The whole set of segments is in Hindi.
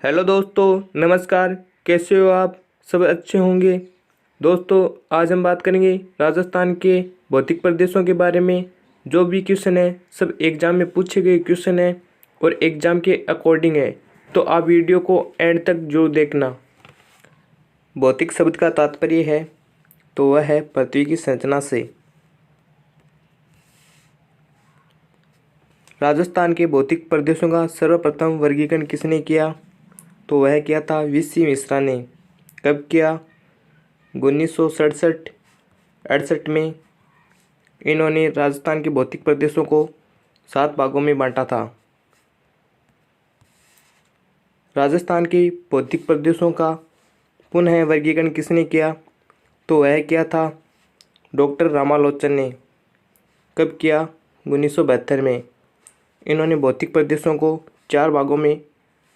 हेलो दोस्तों, नमस्कार। कैसे हो आप? सब अच्छे होंगे। दोस्तों, आज हम बात करेंगे राजस्थान के भौतिक प्रदेशों के बारे में। जो भी क्वेश्चन है सब एग्ज़ाम में पूछे गए क्वेश्चन है और एग्ज़ाम के अकॉर्डिंग है, तो आप वीडियो को एंड तक जरूर देखना। भौतिक शब्द का तात्पर्य है तो वह है पृथ्वी की संरचना से। राजस्थान के भौतिक प्रदेशों का सर्वप्रथम वर्गीकरण किसने किया? तो वह किया था वीसी मिश्रा ने। कब किया? 1967-68 में इन्होंने राजस्थान के भौतिक प्रदेशों को 7 भागों में बांटा था। राजस्थान के भौतिक प्रदेशों का पुनः वर्गीकरण किसने किया? तो वह किया था डॉक्टर रामालोचन ने। कब किया? 1972 में इन्होंने भौतिक प्रदेशों को 4 भागों में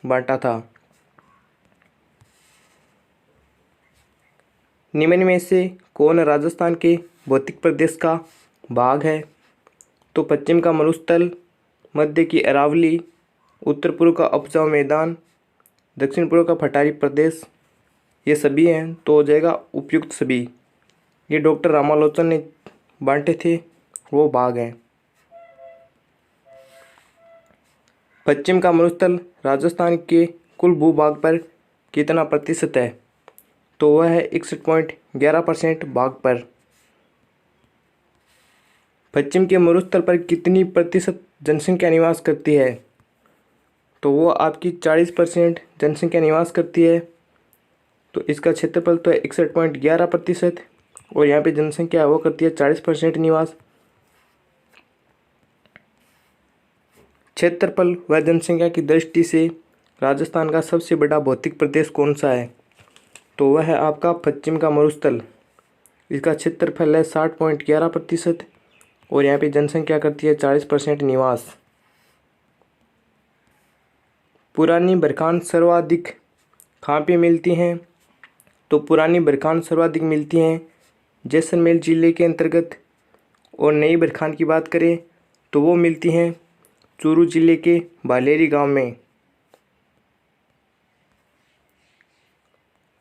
बांटा था। निम्न में से कौन राजस्थान के भौतिक प्रदेश का भाग है? तो पश्चिम का मरुस्थल, मध्य की अरावली, उत्तर पूर्व का उपजाऊ मैदान, दक्षिण पूर्व का पठारी प्रदेश, ये सभी हैं। तो हो जाएगा उपयुक्त सभी। ये डॉक्टर रामालोचन ने बांटे थे वो भाग हैं। पश्चिम का मरुस्थल राजस्थान के कुल भूभाग पर कितना प्रतिशत है? तो वह है 61.11% भाग पर। पश्चिम के मरुस्थल पर कितनी प्रतिशत जनसंख्या निवास करती है? तो वो आपकी 40% जनसंख्या निवास करती है। तो इसका क्षेत्रफल तो है 61.11% और यहाँ पे जनसंख्या वो करती है 40% निवास। क्षेत्रफल व जनसंख्या की दृष्टि से राजस्थान का सबसे बड़ा भौतिक प्रदेश कौन सा है? तो वह है आपका पश्चिम का मरुस्थल। इसका क्षेत्रफल है 60.11% और यहाँ पे जनसंख्या करती है 40% निवास। पुरानी बरखान सर्वाधिक कहाँ पे मिलती हैं? तो पुरानी बरखान सर्वाधिक मिलती हैं जैसलमेर जिले के अंतर्गत। और नई बरखान की बात करें तो वो मिलती हैं चूरू जिले के बालेरी गांव में।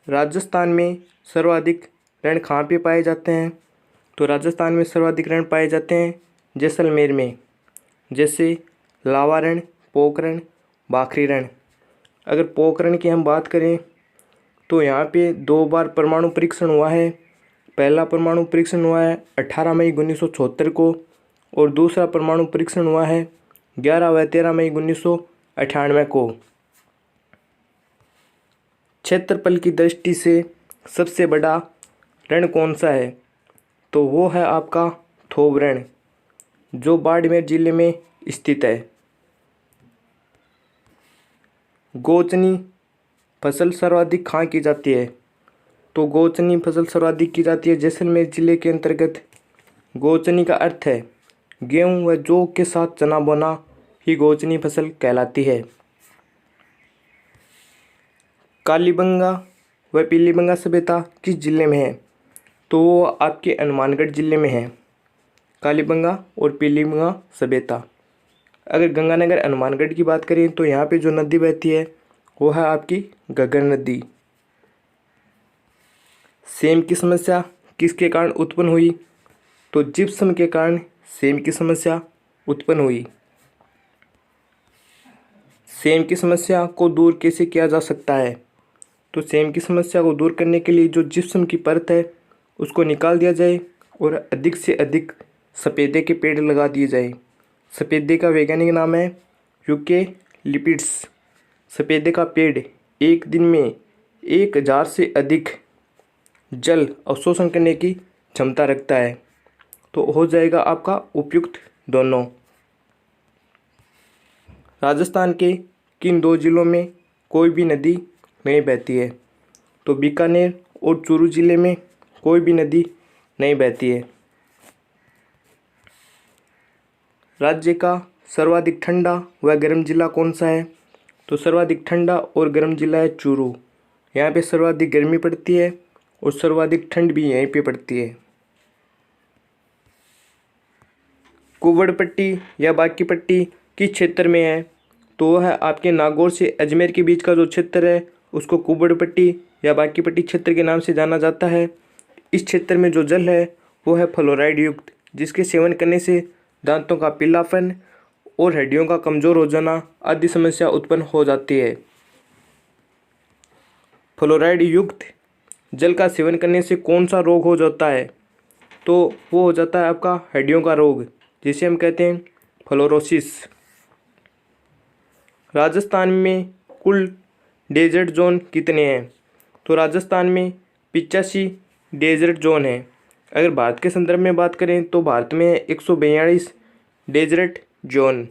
राजस्थान में सर्वाधिक रण कहाँ पे पाए जाते हैं? तो राजस्थान में सर्वाधिक रण पाए जाते हैं जैसलमेर में, जैसे लावा रण, पोखरण, भाखरी रण। अगर पोखरण की हम बात करें तो यहाँ पे 2 बार परमाणु परीक्षण हुआ है। पहला परमाणु परीक्षण हुआ है 18 मई 1976 को और दूसरा परमाणु परीक्षण हुआ है 11 व 13 मई 1998 को। क्षेत्रफल की दृष्टि से सबसे बड़ा रण कौन सा है? तो वो है आपका थोब रण, जो बाड़मेर जिले में स्थित है। गोचनी फसल सर्वाधिक कहाँ की जाती है? तो गोचनी फसल सर्वाधिक की जाती है जैसलमेर जिले के अंतर्गत। गोचनी का अर्थ है गेहूं व जौ के साथ चना बोना ही गोचनी फसल कहलाती है। कालीबंगा व पीलीबंगा सभ्यता किस जिले में है? तो वो आपके हनुमानगढ़ जिले में है, कालीबंगा और पीलीबंगा सभ्यता। अगर गंगानगर हनुमानगढ़ की बात करें तो यहाँ पे जो नदी बहती है वो है आपकी घग्गर नदी। सेम की समस्या किसके कारण उत्पन्न हुई? तो जिप्सम के कारण सेम की समस्या उत्पन्न हुई। सेम की समस्या को दूर कैसे किया जा सकता है? तो सेम की समस्या को दूर करने के लिए जो जिप्सम की परत है उसको निकाल दिया जाए और अधिक से अधिक सफ़ेदे के पेड़ लगा दिए जाए। सफ़ेदे का वैज्ञानिक नाम है यूकेलिप्टस। सफ़ेदे का पेड़ एक दिन में 1000 से अधिक जल अवशोषण करने की क्षमता रखता है। तो हो जाएगा आपका उपयुक्त दोनों। राजस्थान के किन 2 जिलों में कोई भी नदी नहीं बहती है? तो बीकानेर और चूरू जिले में कोई भी नदी नहीं बहती है। राज्य का सर्वाधिक ठंडा व गर्म जिला कौन सा है? तो सर्वाधिक ठंडा और गर्म जिला है चूरू। यहाँ पे सर्वाधिक गर्मी पड़ती है और सर्वाधिक ठंड भी यहीं पे पड़ती है। कुंवड़ पट्टी या बाकी पट्टी किस क्षेत्र में है? तो वो है आपके नागौर से अजमेर के बीच का जो क्षेत्र है उसको कुबड़ पट्टी या बाकी पट्टी क्षेत्र के नाम से जाना जाता है। इस क्षेत्र में जो जल है वो है फ्लोराइड युक्त, जिसके सेवन करने से दांतों का पीलापन और हड्डियों का कमज़ोर हो जाना आदि समस्या उत्पन्न हो जाती है। फ्लोराइड युक्त जल का सेवन करने से कौन सा रोग हो जाता है? तो वो हो जाता है आपका हड्डियों का रोग, जिसे हम कहते हैं फ्लोरोसिस। राजस्थान में कुल डेजर्ट जोन कितने हैं? तो राजस्थान में 85 डेजर्ट जोन हैं। अगर भारत के संदर्भ में बात करें तो भारत में 142 डेजर्ट जोन।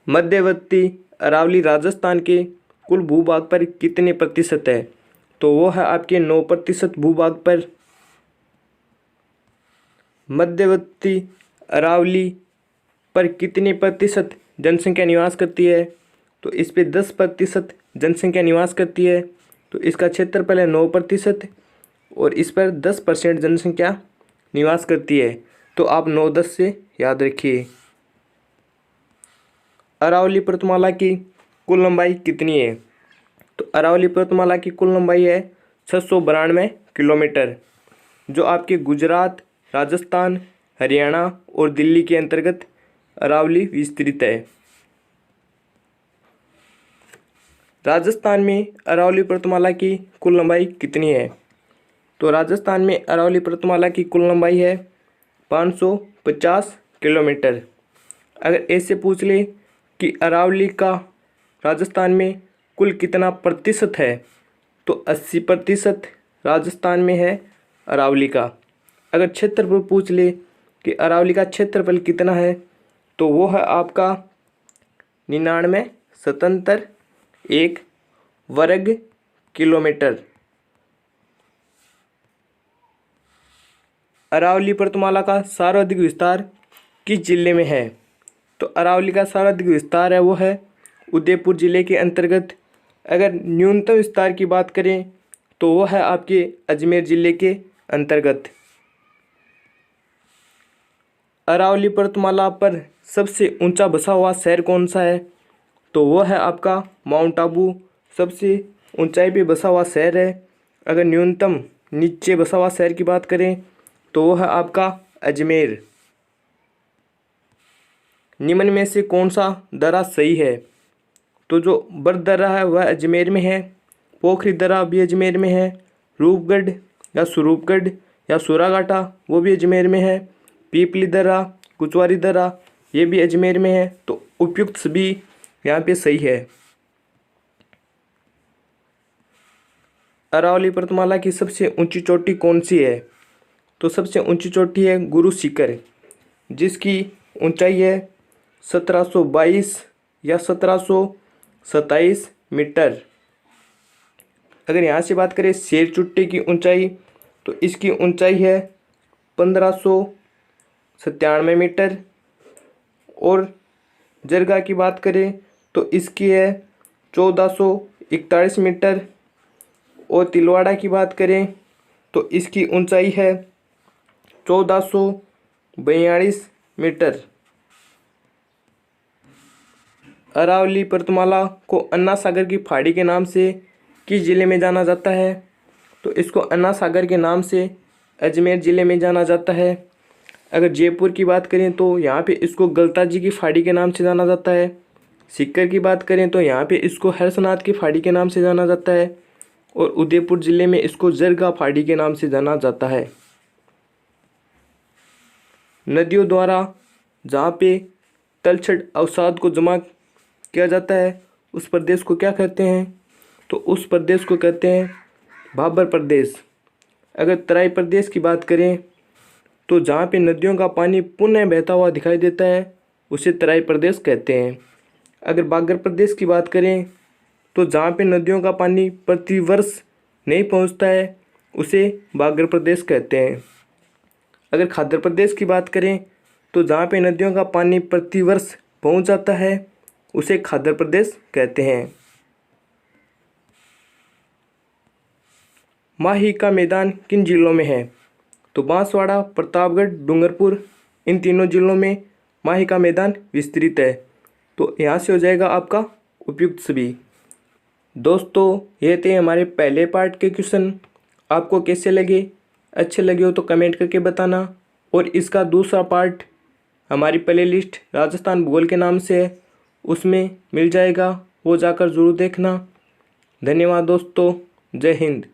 मध्यवर्ती अरावली राजस्थान के कुल भूभाग पर कितने प्रतिशत है? तो वो है आपके 9% भूभाग पर। मध्यवर्ती अरावली पर कितने प्रतिशत जनसंख्या निवास करती है? तो इस पे 10% जनसंख्या निवास करती है। तो इसका क्षेत्रफल है 9% और इस पर 10% जनसंख्या निवास करती है। तो आप 9-10 से याद रखिए। अरावली पर्वतमाला की कुल लंबाई कितनी है? तो अरावली पर्वतमाला की कुल लंबाई है 692 किलोमीटर, जो आपके गुजरात, राजस्थान, हरियाणा और दिल्ली के अंतर्गत अरावली विस्तृत है। राजस्थान में अरावली पर्वतमाला की कुल लंबाई कितनी है? तो राजस्थान में अरावली पर्वतमाला की कुल लंबाई है 550 किलोमीटर। अगर ऐसे पूछ ले कि अरावली का राजस्थान में कुल कितना प्रतिशत है, तो 80% राजस्थान में है अरावली का। अगर क्षेत्रफल पूछ ले कि अरावली का क्षेत्रफल कितना है, तो वो है आपका 99,77 वर्ग किलोमीटर। अरावली पर्वतमाला का सर्वाधिक विस्तार किस जिले में है? तो अरावली का सर्वाधिक विस्तार है वो है उदयपुर जिले के अंतर्गत। अगर न्यूनतम विस्तार की बात करें तो वो है आपके अजमेर जिले के अंतर्गत। अरावली पर्वतमाला पर सबसे ऊंचा बसा हुआ शहर कौन सा है? तो वो है आपका माउंट आबू सबसे ऊंचाई पे बसा हुआ शहर है। अगर न्यूनतम नीचे बसा हुआ शहर की बात करें तो वो है आपका अजमेर। निम्न में से कौन सा दर्रा सही है? तो जो बर्द दर्रा है वह अजमेर में है, पोखरी दर्रा भी अजमेर में है, रूपगढ़ या स्वरूपगढ़ या सूराघाटा वो भी अजमेर में है, पीपली दर्रा, कुचवारी दर्रा ये भी अजमेर में है। तो उपयुक्त सभी यहाँ पे सही है। अरावली पर्वतमाला की सबसे ऊंची चोटी कौन सी है? तो सबसे ऊंची चोटी है गुरु शिखर, जिसकी ऊंचाई है 1722 या 1727 मीटर। अगर यहाँ से बात करें शेर चुट्टी की ऊंचाई, तो इसकी ऊंचाई है 1597 मीटर। और जरगा की बात करें तो इसकी है 1441 मीटर। और तिलवाड़ा की बात करें तो इसकी ऊंचाई है 1442 मीटर। अरावली पर्वतमाला को अन्ना सागर की फाड़ी के नाम से किस जिले में जाना जाता है? तो इसको अन्ना सागर के नाम से अजमेर ज़िले में जाना जाता है। अगर जयपुर की बात करें तो यहाँ पे इसको गलताजी की फाड़ी के नाम से जाना जाता है। सीकर की बात करें तो यहाँ पे इसको हर्षनाथ की फाड़ी के नाम से जाना जाता है। और उदयपुर ज़िले में इसको जरगा फाड़ी के नाम से जाना जाता है। नदियों द्वारा जहाँ पे तलछट अवसाद को जमा किया जाता है उस प्रदेश को क्या कहते हैं? तो उस प्रदेश को कहते हैं भाबर प्रदेश। अगर तराई प्रदेश की बात करें तो जहाँ पे नदियों का पानी पुनः बहता हुआ दिखाई देता है उसे तराई प्रदेश कहते हैं। अगर बागर प्रदेश की बात करें तो जहाँ पे नदियों का पानी प्रतिवर्ष नहीं पहुँचता है उसे बागर प्रदेश कहते हैं। अगर खाद्य प्रदेश की बात करें तो जहाँ पे नदियों का पानी प्रतिवर्ष पहुँच जाता है उसे खाद्य प्रदेश कहते हैं। माही का मैदान किन जिलों में है? तो बांसवाड़ा, प्रतापगढ़, डूंगरपुर इन तीनों जिलों में माही का मैदान विस्तृत है। तो यहाँ से हो जाएगा आपका उपयुक्त सभी। दोस्तों ये थे हमारे पहले पार्ट के क्वेश्चन। आपको कैसे लगे? अच्छे लगे हो तो कमेंट करके बताना। और इसका दूसरा पार्ट हमारी प्ले लिस्ट राजस्थान भूगोल के नाम से है, उसमें मिल जाएगा, वो जाकर ज़रूर देखना। धन्यवाद दोस्तों, जय हिंद।